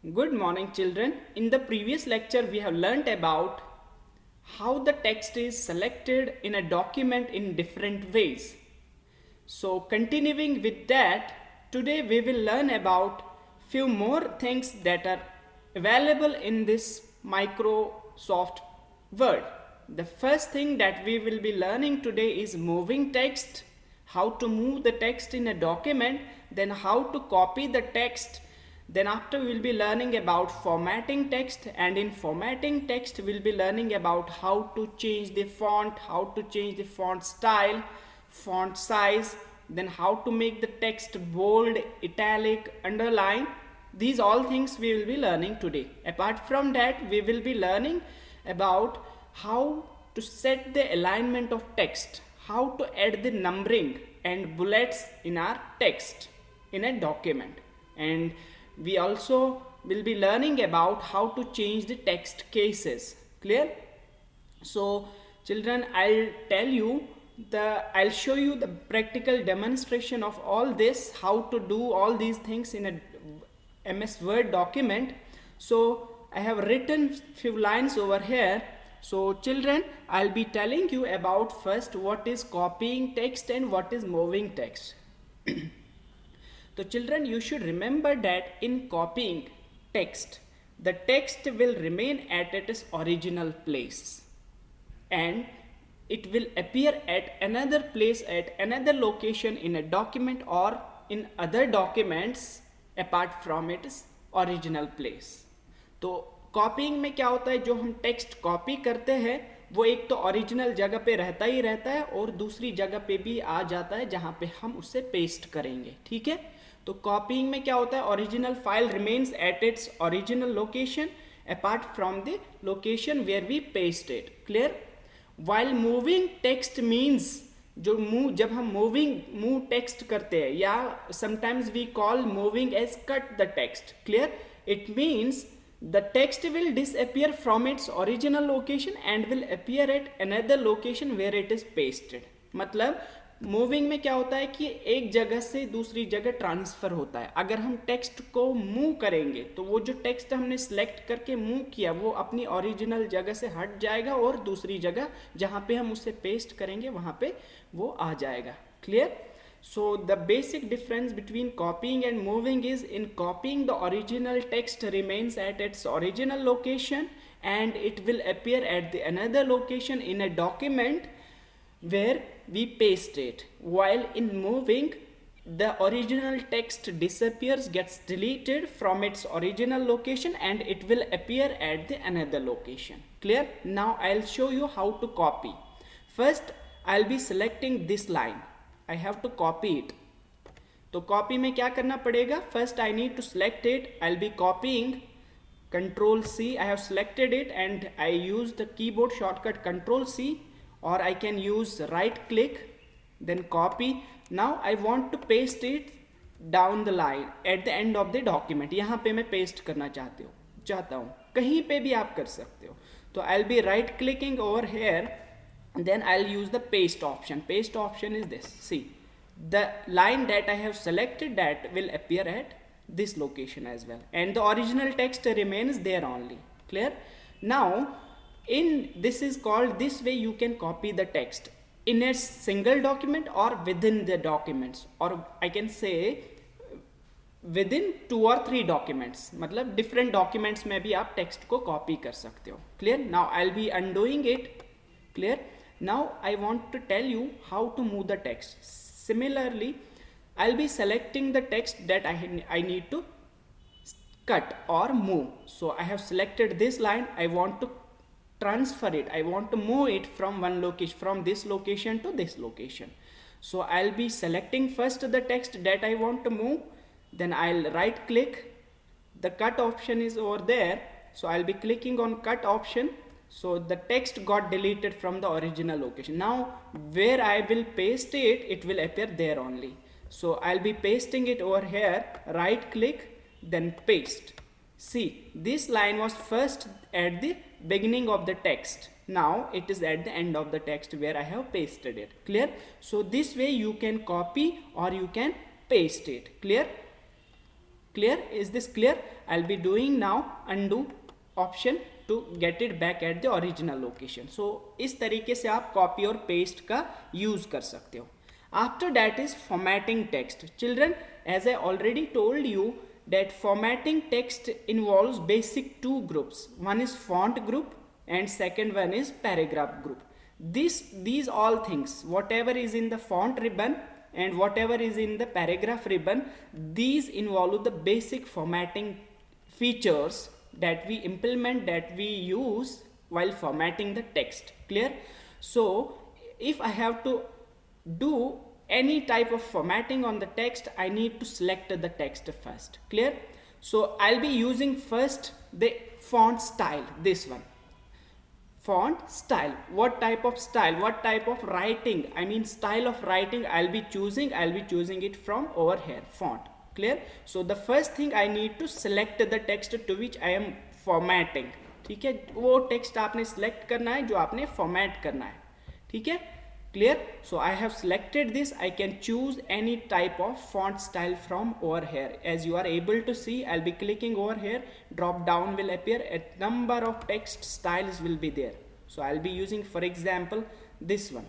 Good morning, children. In the previous lecture, we have learnt about how the text is selected in a document in different ways. So, continuing with that, today we will learn about few more things that are available in this Microsoft Word. The first thing that we will be learning today is moving text, how to move the text in a document, then how to copy the text. Then after we'll be learning about formatting text, and in formatting text we'll be learning about how to change the font, how to change the font style, font size, then how to make the text bold, italic, underline. These all things we will be learning today. Apart from that, we will be learning about how to set the alignment of text, how to add the numbering and bullets in our text in a document, and we also will be learning about how to change the text cases. Clear? So children, I'll show you the practical demonstration of all this, how to do all these things in a MS Word document. So I have written few lines over here. So children, I'll be telling you about first what is copying text and what is moving text. So children, you should remember that in copying text, the text will remain at its original place and it will appear at another place, at another location in a document or in other documents apart from its original place. तो कॉपिंग में क्या होता है, जो हम text copy करते हैं वो एक तो ओरिजिनल जगह पे रहता ही रहता है और दूसरी जगह पे भी आ जाता है जहाँ पे हम उसे पेस्ट करेंगे. ठीक है, तो कॉपिंग में क्या होता है, original file remains at its original location apart from the location where we paste it. Clear? While moving text means, जब हम मूव टेक्स्ट करते हैं, या sometimes we call moving as cut the text. Clear? It means the text will disappear from its original location and will appear at another location where it is pasted. मतलब moving में क्या होता है कि एक जगह से दूसरी जगह ट्रांसफर होता है. अगर हम टेक्स्ट को मूव करेंगे तो वो जो टेक्स्ट हमने सिलेक्ट करके मूव किया वो अपनी ओरिजिनल जगह से हट जाएगा और दूसरी जगह जहाँ पे हम उसे पेस्ट करेंगे वहाँ पे वो आ जाएगा. Clear? So the basic difference between copying and moving is, in copying the original text remains at its original location and it will appear at the another location in a document where we paste it. While in moving, the original text disappears, gets deleted from its original location and it will appear at the another location. Clear? Now I'll show you how to copy. First I'll be selecting this line. I have to copy it. तो copy में क्या करना पड़ेगा, first I need to select it. I be copying control C. I have selected it and I use the keyboard shortcut control C, or I can use right click then copy. Now I want to paste it down the line at the end of the document. यहाँ पे मैं paste करना चाहता हूँ, कहीं पे भी आप कर सकते हो. तो I'll be right clicking over here. Then I'll use the paste option. Paste option is this. See, the line that I have selected, that will appear at this location as well, and the original text remains there only. Clear? Now this is called, this way you can copy the text in a single document or within the documents, or I can say within 2 or 3 documents. मतलब different documents में भी आप text को copy कर सकते हो. Clear? Now I'll be undoing it. Clear? Now I want to tell you how to move the text. Similarly, I'll be selecting the text that I need to cut or move. So I have selected this line. I want to transfer it. I want to move it from one location, from this location to this location. So I'll be selecting first the text that I want to move. Then I'll right click. The cut option is over there. So I'll be clicking on cut option. So the text got deleted from the original location. Now where I will paste it, it will appear there only. So I'll be pasting it over here, right click, then paste. See, this line was first at the beginning of the text. Now it is at the end of the text where I have pasted it. Clear? So this way you can copy or you can paste it. Clear? Clear? Is this clear? I'll be doing now undo option to get it back at the original location. So इस तरीके से आप copy और paste का use कर सकते हो. After that is formatting text. Children, as I already told you that formatting text involves basic two groups. One is font group and second one is paragraph group. These all things, whatever is in the font ribbon and whatever is in the paragraph ribbon, these involve the basic formatting features that we implement, that we use while formatting the text. Clear? So if I have to do any type of formatting on the text, I need to select the text first. Clear? So I'll be using first the font style, this one. Font style. What type of style, what type of writing, I mean style of writing I'll be choosing it from over here, font. Clear? So the first thing I need to select the text to which I am formatting. ठीक है, वो text आपने select करना है जो आपने format करना है. ठीक है, clear? So I have selected this. I can choose any type of font style from over here. As you are able to see, I'll be clicking over here, drop down will appear, a number of text styles will be there. So I'll be using, for example, this one.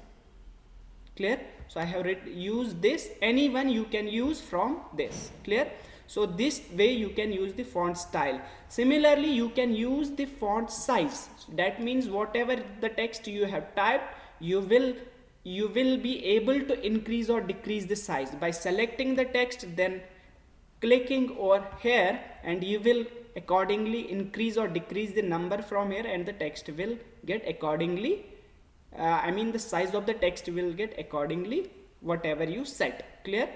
Clear? So I have used this. Any one you can use from this. Clear? So this way you can use the font style. Similarly, you can use the font size. So that means whatever the text you have typed, you will be able to increase or decrease the size by selecting the text, then clicking over here, and you will accordingly increase or decrease the number from here, and the text will get accordingly, the size of the text will get accordingly whatever you set. Clear?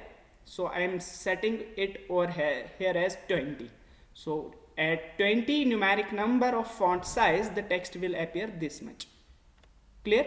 So I am setting it over here as 20. So at 20 numeric number of font size, the text will appear this much. Clear?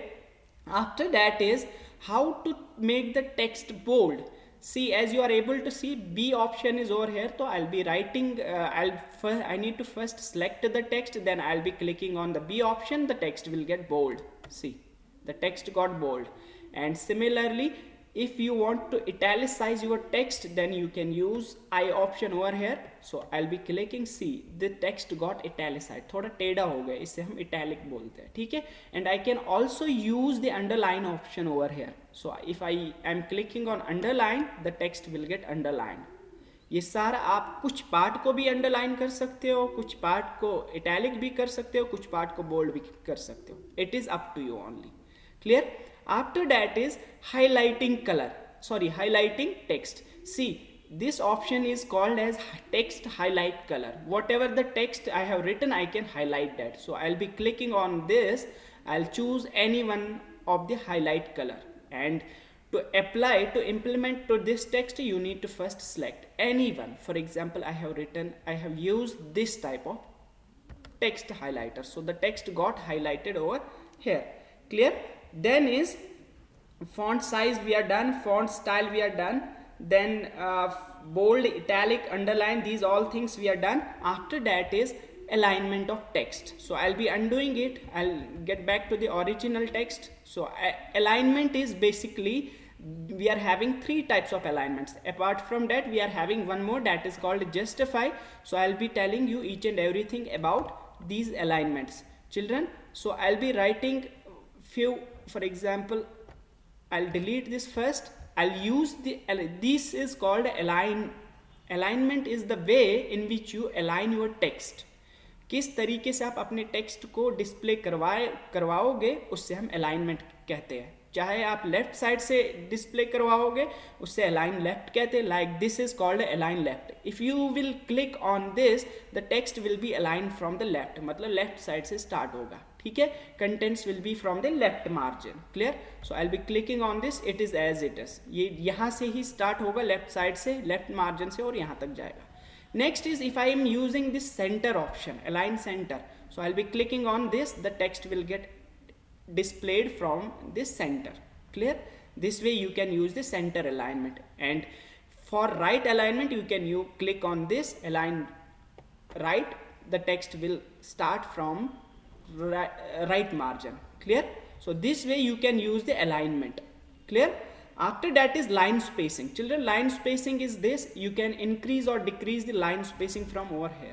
After that is how to make the text bold. See, as you are able to see, B option is over here. So I'll be writing, I need to first select the text, then I'll be clicking on the B option, the text will get bold. See, the text got bold. And similarly, if you want to italicize your text, then you can use I option over here. So I'll be clicking, see, the text got italicized. थोड़ा टेढ़ा हो गया, इसे हम italic बोलते हैं. ठीक है? And I can also use the underline option over here. So if I am clicking on underline, the text will get underlined. ये सारा आप कुछ पार्ट को भी अंडरलाइन कर सकते हो, कुछ पार्ट को इटैलिक भी कर सकते हो, कुछ पार्ट को बोल्ड भी कर सकते हो. It is up to you only. Clear? After that is highlighting text. See, this option is called as text highlight color. Whatever the text I have written, I can highlight that. So I'll be clicking on this. I'll choose any one of the highlight color, and to implement to this text, you need to first select any one. For example, I have used this type of text highlighter. So the text got highlighted over here. Clear? Then is font size we are done, font style we are done, then bold, italic, underline, these all things we are done. After that is alignment of text. So I'll be undoing it. I'll get back to the original text. So alignment is basically, we are having three types of alignments. Apart from that, we are having one more that is called justify. So I'll be telling you each and everything about these alignments, children. So I'll be writing few, for example, I'll delete this first. I'll use this is called align. Alignment is the way in which you align your text. किस तरीके से आप अपने text को display करवाओगे, उससे हम alignment कहते हैं. चाहे आप लेफ्ट साइड से डिस्प्ले करवाओगे, उससे अलाइन लेफ्ट कहते हैं. Like this is called align left. If you will click on this, the text will be align from the left, मतलब लेफ्ट साइड से स्टार्ट होगा. ठीक है, contents will be from the left margin. Clear? So I will be clicking on this. It is as it is. ये यहाँ से ही start होगा, लेफ्ट साइड से, लेफ्ट मार्जिन से, और यहाँ तक जाएगा. Next is if I am using this center option, align center. So I'll be clicking on this, the text will get displayed from this center. Clear? This way you can use the center alignment. And for right alignment, you can click on this, align right, the text will start from right margin. Clear? So this way you can use the alignment. Clear? After that is line spacing. Children, line spacing is this. You can increase or decrease the line spacing from over here.